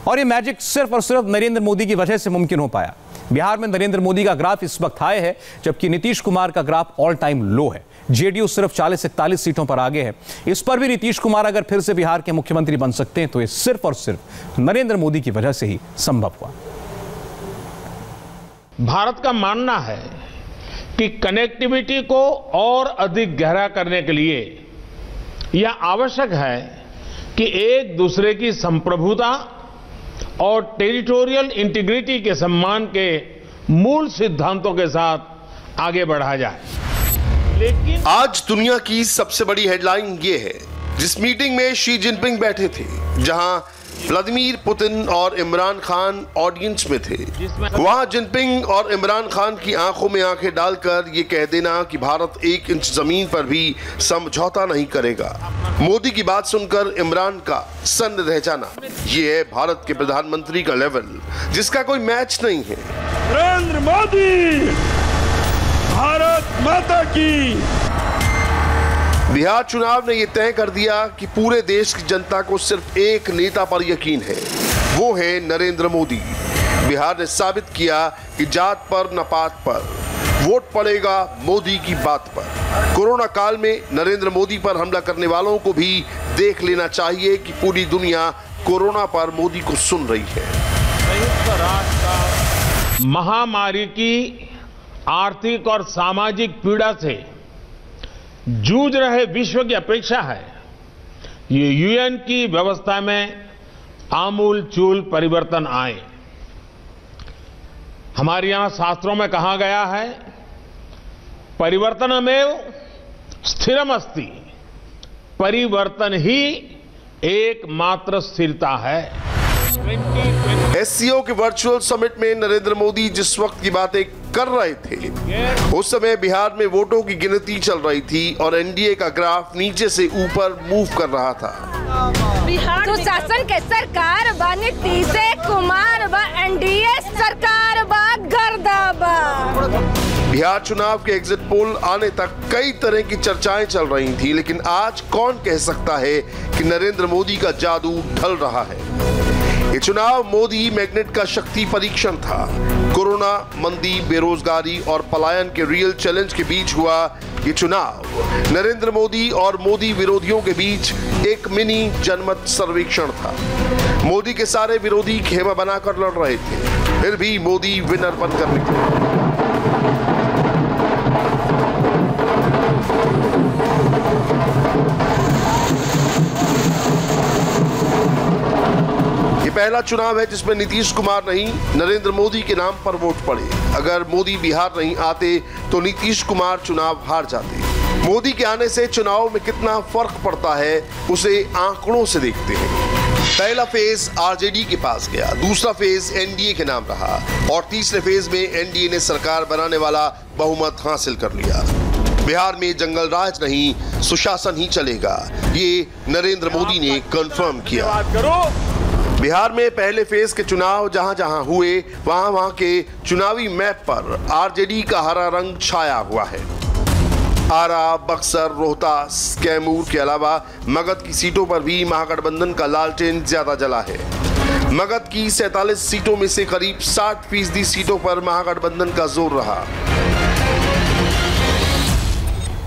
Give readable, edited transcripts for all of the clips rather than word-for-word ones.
और ये मैजिक सिर्फ और सिर्फ नरेंद्र मोदी की वजह से मुमकिन हो पाया। बिहार में नरेंद्र मोदी का ग्राफ इस वक्त हाई है, जबकि नीतीश कुमार का ग्राफ ऑल टाइम लो है। जेडीयू सिर्फ 40-41 सीटों पर आगे है। इस पर भी नीतीश कुमार अगर फिर से बिहार के मुख्यमंत्री बन सकते हैं तो ये सिर्फ और सिर्फ नरेंद्र मोदी की वजह से ही संभव हुआ। भारत का मानना है कि कनेक्टिविटी को और अधिक गहरा करने के लिए यह आवश्यक है कि एक दूसरे की संप्रभुता और टेरिटोरियल इंटीग्रिटी के सम्मान के मूल सिद्धांतों के साथ आगे बढ़ा जाए। लेकिन आज दुनिया की सबसे बड़ी हेडलाइन ये है, जिस मीटिंग में शी जिनपिंग बैठे थे, जहां व्लादिमीर पुतिन और इमरान खान ऑडियंस में थे, वहां जिनपिंग और इमरान खान की आंखों में आंखें डालकर ये कह देना कि भारत 1 इंच जमीन पर भी समझौता नहीं करेगा। मोदी की बात सुनकर इमरान का सन्न रह जाना, ये है भारत के प्रधानमंत्री का लेवल, जिसका कोई मैच नहीं है। नरेंद्र मोदी, भारत माता की। बिहार चुनाव ने यह तय कर दिया कि पूरे देश की जनता को सिर्फ एक नेता पर यकीन है, वो है नरेंद्र मोदी। बिहार ने साबित किया कि जात पर न पात पर वोट पड़ेगा मोदी की बात पर। कोरोना काल में नरेंद्र मोदी पर हमला करने वालों को भी देख लेना चाहिए कि पूरी दुनिया कोरोना पर मोदी को सुन रही है। संयुक्त राष्ट्र महामारी की आर्थिक और सामाजिक पीड़ा से जूझ रहे विश्व की अपेक्षा है ये यूएन की व्यवस्था में आमूल-चूल परिवर्तन आए। हमारे यहां शास्त्रों में कहा गया है, परिवर्तनमेव स्थिरमस्ति, परिवर्तन ही एकमात्र स्थिरता है। एससीओ के वर्चुअल समिट में नरेंद्र मोदी जिस वक्त की बातें कर रहे थे, उस समय बिहार में वोटों की गिनती चल रही थी और एनडीए का ग्राफ नीचे से ऊपर मूव कर रहा था। बिहार तो शासन के सरकार बा, नीतीश कुमार बा, एनडीए सरकार बा, गर्दा बा। बिहार चुनाव के एग्जिट पोल आने तक कई तरह की चर्चाएं चल रही थी, लेकिन आज कौन कह सकता है कि नरेंद्र मोदी का जादू ढल रहा है। ये चुनाव मोदी मैग्नेट का शक्ति परीक्षण था। कोरोना, मंदी, बेरोजगारी और पलायन के रियल चैलेंज के बीच हुआ ये चुनाव नरेंद्र मोदी और मोदी विरोधियों के बीच एक मिनी जनमत सर्वेक्षण था। मोदी के सारे विरोधी खेमा बनाकर लड़ रहे थे, फिर भी मोदी विनर बनकर निकले। पहला चुनाव है जिसमें नीतीश कुमार नहीं, नरेंद्र मोदी के नाम पर वोट पड़े। अगर मोदी बिहार नहीं आते तो नीतीश कुमार चुनाव हार जाते। मोदी के आने से चुनाव में कितना फर्क पड़ता है उसे आंकड़ों से देखते हैं। पहला फेज आरजेडी के पास गया, दूसरा फेज एनडीए के नाम रहा और तीसरे फेज में एनडीए ने सरकार बनाने वाला बहुमत हासिल कर लिया। बिहार में जंगल राज नहीं, सुशासन ही चलेगा, ये नरेंद्र मोदी ने कंफर्म किया। बिहार में पहले फेज के चुनाव जहां जहां हुए, वहां के चुनावी मैप पर आरजेडी का हरा रंग छाया हुआ है। आरा, बक्सर, रोहतास, कैमूर के अलावा मगध की सीटों पर भी महागठबंधन का लालटेन ज्यादा जला है। मगध की 47 सीटों में से करीब 60% सीटों पर महागठबंधन का जोर रहा।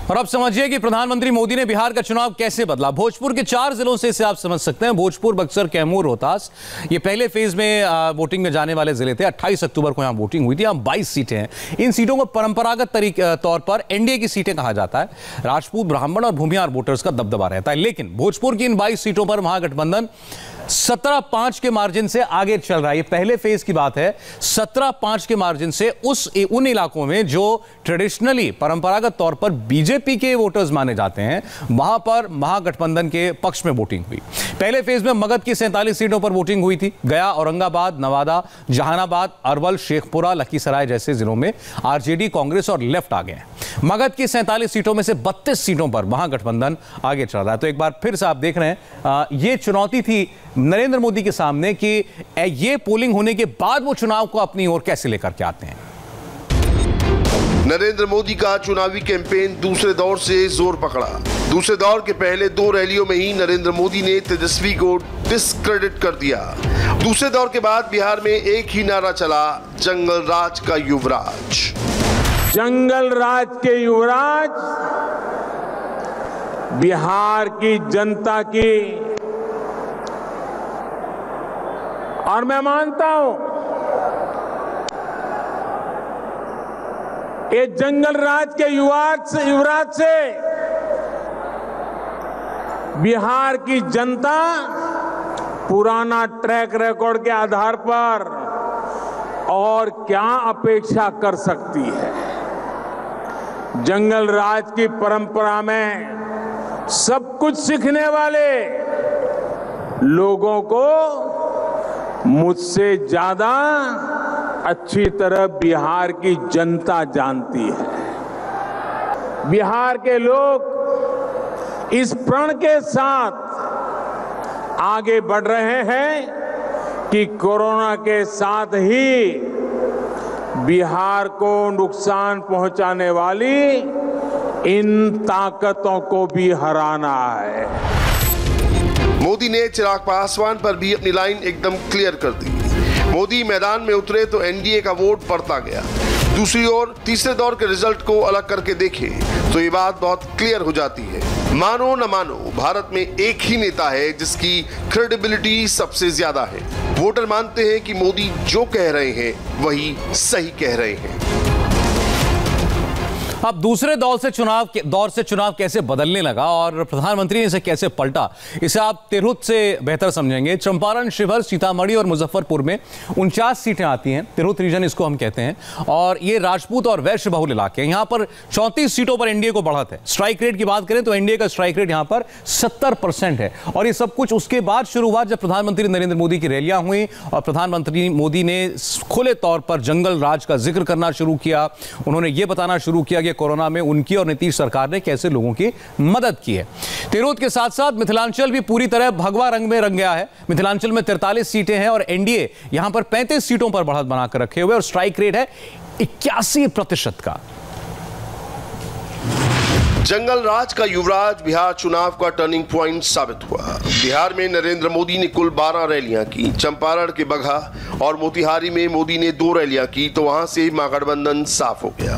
और अब समझिए कि प्रधानमंत्री मोदी ने बिहार का चुनाव कैसे बदला। भोजपुर के 4 जिलों से इसे आप समझ सकते हैं। भोजपुर, बक्सर, कैमूर, रोहतास, ये पहले फेज में वोटिंग में जाने वाले जिले थे। 28 अक्टूबर को यहां वोटिंग हुई थी। यहां 22 सीटें हैं। इन सीटों को परंपरागत तौर पर एनडीए की सीटें कहा जाता है। राजपूत, ब्राह्मण और भूमिहार वोटर्स का दबदबा रहता है। लेकिन भोजपुर की इन 22 सीटों पर महागठबंधन 17-5 के मार्जिन से आगे चल रहा है। ये पहले फेज की बात है। 17-5 के मार्जिन से उन इलाकों में जो ट्रेडिशनली परंपरागत तौर पर बीजेपी के वोटर्स माने जाते हैं, वहां पर महागठबंधन के पक्ष में वोटिंग हुई। पहले फेज में मगध की 47 सीटों पर वोटिंग हुई थी। गया, औरंगाबाद, नवादा, जहानाबाद, अरवल, शेखपुरा, लखीसराय जैसे जिलों में आरजेडी, कांग्रेस और लेफ्ट आ गए हैं। मगध की 47 सीटों में से 32 सीटों पर महागठबंधन आगे चल रहा है। तो एक बार फिर से आप देख रहे हैं, ये चुनौती थी नरेंद्र मोदी के सामने कि ये पोलिंग होने के बाद वो चुनाव को अपनी ओर कैसे लेकर के आते हैं। नरेंद्र मोदी का चुनावी कैंपेन दूसरे दौर से जोर पकड़ा। दूसरे दौर के पहले 2 रैलियों में ही नरेंद्र मोदी ने तेजस्वी को डिस्क्रेडिट कर दिया। दूसरे दौर के बाद बिहार में एक ही नारा चला, जंगल राज का युवराज। जंगल राज के युवराज बिहार की जनता की, और मैं मानता हूं ये जंगल राज के युवराज से बिहार की जनता पुराना ट्रैक रिकॉर्ड के आधार पर और क्या अपेक्षा कर सकती है। जंगल राज की परंपरा में सब कुछ सीखने वाले लोगों को मुझसे ज्यादा अच्छी तरह बिहार की जनता जानती है। बिहार के लोग इस प्रण के साथ आगे बढ़ रहे हैं कि कोरोना के साथ ही बिहार को नुकसान पहुंचाने वाली इन ताकतों को भी हराना है। मोदी ने चिराग पासवान पर भी अपनी लाइन एकदम क्लियर कर दी। मोदी मैदान में उतरे तो एनडीए का वोट बढ़ता गया। दूसरी ओर तीसरे दौर के रिजल्ट को अलग करके देखें तो ये बात बहुत क्लियर हो जाती है। मानो न मानो, भारत में एक ही नेता है जिसकी क्रेडिबिलिटी सबसे ज्यादा है। वोटर मानते हैं कि मोदी जो कह रहे हैं वही सही कह रहे हैं। अब दूसरे दौर से चुनाव कैसे बदलने लगा और प्रधानमंत्री ने इसे कैसे पलटा, इसे आप तिरहुत से बेहतर समझेंगे। चंपारण, शिवहर, सीतामढ़ी और मुजफ्फरपुर में 49 सीटें आती हैं। तिरहुत रीजन इसको हम कहते हैं, और ये राजपूत और वैश्य बहुल इलाके हैं। यहां पर 34 सीटों पर एनडीए को बढ़त है। स्ट्राइक रेट की बात करें तो एनडीए का स्ट्राइक रेट यहां पर 70% है। और ये सब कुछ उसके बाद शुरू हुआ जब प्रधानमंत्री नरेंद्र मोदी की रैलियां हुई और प्रधानमंत्री मोदी ने खुले तौर पर जंगल राज का जिक्र करना शुरू किया। उन्होंने ये बताना शुरू किया कि कोरोना में उनकी और नीतीश सरकार ने कैसे लोगों की मदद की है। तिरहुत के साथ साथ मिथिलांचल भी पूरी तरह भगवा रंग में रंग गया है। मिथिलांचल में 43 सीटें हैं और एनडीए यहां पर 35 सीटों पर बढ़त बनाकर रखे हुए और स्ट्राइक रेट है 81% का। जंगल राज का युवराज बिहार चुनाव का टर्निंग पॉइंट साबित हुआ। बिहार में नरेंद्र मोदी ने कुल 12 रैलियां की। चंपारण के बगहा और मोतिहारी में मोदी ने 2 रैलियां की तो वहां से महागठबंधन साफ हो गया।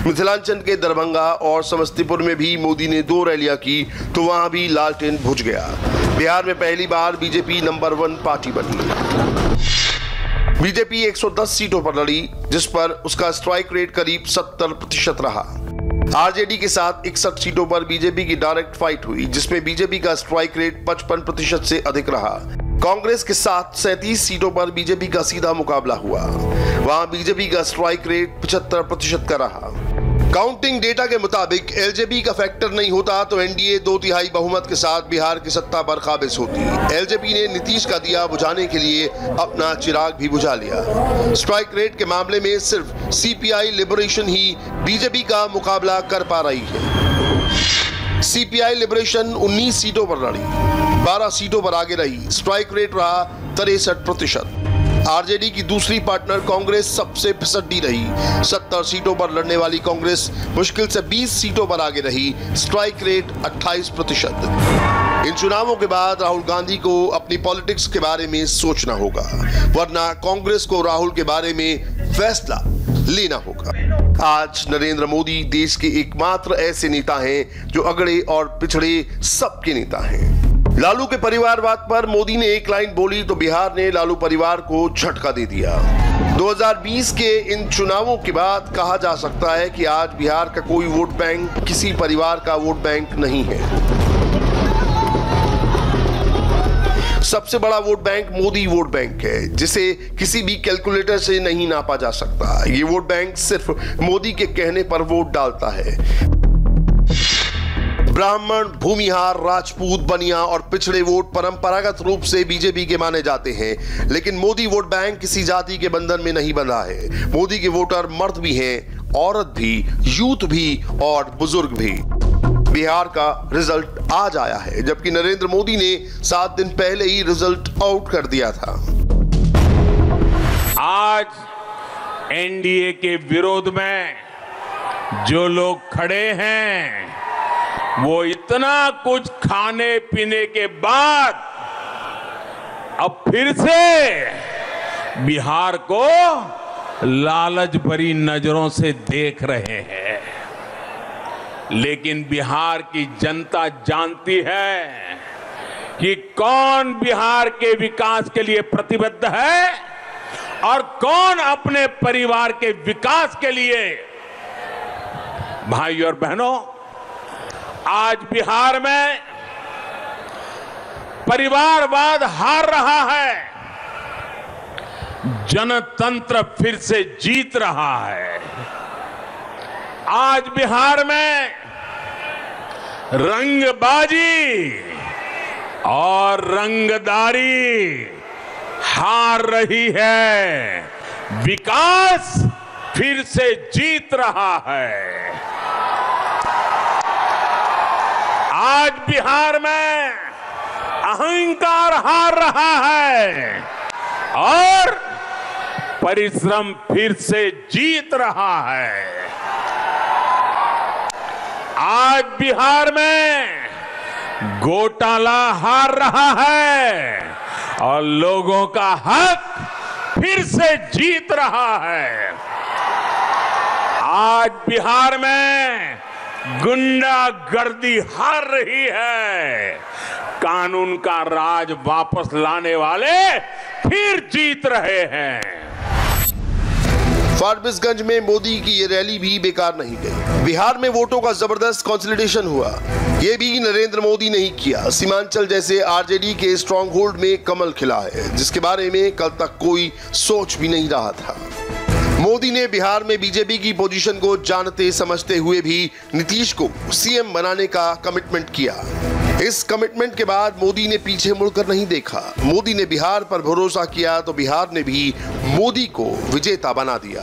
मिथिलांचल के दरभंगा और समस्तीपुर में भी मोदी ने 2 रैलियां की तो वहां भी लालटेन बुझ गया। बिहार में पहली बार बीजेपी नंबर 1 पार्टी बनी। बीजेपी 110 सीटों पर लड़ी, जिस पर उसका स्ट्राइक रेट करीब 70% रहा। आरजेडी के साथ 61 सीटों पर बीजेपी की डायरेक्ट फाइट हुई, जिसमें बीजेपी का स्ट्राइक रेट 55% से अधिक रहा। कांग्रेस के साथ 37 सीटों पर बीजेपी का सीधा मुकाबला हुआ। वहां बीजेपी का स्ट्राइक रेट 75% का रहा। काउंटिंग डेटा के मुताबिक एलजेपी का फैक्टर नहीं होता तो एनडीए 2/3 बहुमत के साथ बिहार की सत्ता पर काबिज होती। एलजेपी ने नीतीश का दिया बुझाने के लिए अपना चिराग भी बुझा लिया। स्ट्राइक रेट के मामले में सिर्फ सीपीआई लिबरेशन ही बीजेपी का मुकाबला कर पा रही है। सीपीआई लिबरेशन 19 सीटों पर लड़ी, 12 सीटों पर आगे रही। स्ट्राइक रेट रहा 63%। आरजेडी की दूसरी पार्टनर कांग्रेस सबसे फिसड्डी रही। 70 सीटों पर लड़ने वाली कांग्रेस मुश्किल से 20 सीटों पर आगे रही। Strike rate 28%। इन चुनावों के बाद राहुल गांधी को अपनी पॉलिटिक्स के बारे में सोचना होगा, वरना कांग्रेस को राहुल के बारे में फैसला लेना होगा। आज नरेंद्र मोदी देश के एकमात्र ऐसे नेता हैं जो अगड़े और पिछड़े सबके नेता हैं। लालू के परिवारवाद पर मोदी ने एक लाइन बोली तो बिहार ने लालू परिवार को झटका दे दिया। 2020 के इन चुनावों के बाद कहा जा सकता है कि आज बिहार का कोई वोट बैंक किसी परिवार का वोट बैंक नहीं है। सबसे बड़ा vote bank Modi vote bank है, जिसे किसी भी कैलकुलेटर से नहीं नापा जा सकता। ये वोट बैंक सिर्फ मोदी के कहने पर वोट डालता है। ब्राह्मण, भूमिहार, राजपूत, बनिया और पिछड़े वोट परंपरागत रूप से बीजेपी के माने जाते हैं, लेकिन मोदी वोट बैंक किसी जाति के बंधन में नहीं बंधा है। मोदी के वोटर मर्द भी हैं, औरत भी, यूथ भी और बुजुर्ग भी। बिहार का रिजल्ट आज आया है, जबकि नरेंद्र मोदी ने 7 दिन पहले ही रिजल्ट आउट कर दिया था। आज एनडीए के विरोध में जो लोग खड़े हैं वो इतना कुछ खाने पीने के बाद अब फिर से बिहार को लालच भरी नजरों से देख रहे हैं। लेकिन बिहार की जनता जानती है कि कौन बिहार के विकास के लिए प्रतिबद्ध है और कौन अपने परिवार के विकास के लिए। भाइयों और बहनों, आज बिहार में परिवारवाद हार रहा है, जनतंत्र फिर से जीत रहा है। आज बिहार में रंगबाजी और रंगदारी हार रही है, विकास फिर से जीत रहा है। आज बिहार में अहंकार हार रहा है और परिश्रम फिर से जीत रहा है। आज बिहार में घोटाला हार रहा है और लोगों का हक फिर से जीत रहा है। आज बिहार में गुंडागर्दी हार रही है, कानून का राज वापस लाने वाले फिर जीत रहे हैं। फारबिसगंज में मोदी की ये रैली भी बेकार नहीं गई। बिहार में वोटों का जबरदस्त कंसोलिडेशन हुआ, ये भी नरेंद्र मोदी नहीं किया। सीमांचल जैसे आरजेडी के स्ट्रॉन्ग होल्ड में कमल खिला है, जिसके बारे में कल तक कोई सोच भी नहीं रहा था। मोदी ने बिहार में बीजेपी की पोजीशन को जानते समझते हुए भी नीतीश को सीएम बनाने का कमिटमेंट किया। इस कमिटमेंट के बाद मोदी ने पीछे मुड़कर नहीं देखा। मोदी ने बिहार पर भरोसा किया तो बिहार ने भी मोदी को विजेता बना दिया।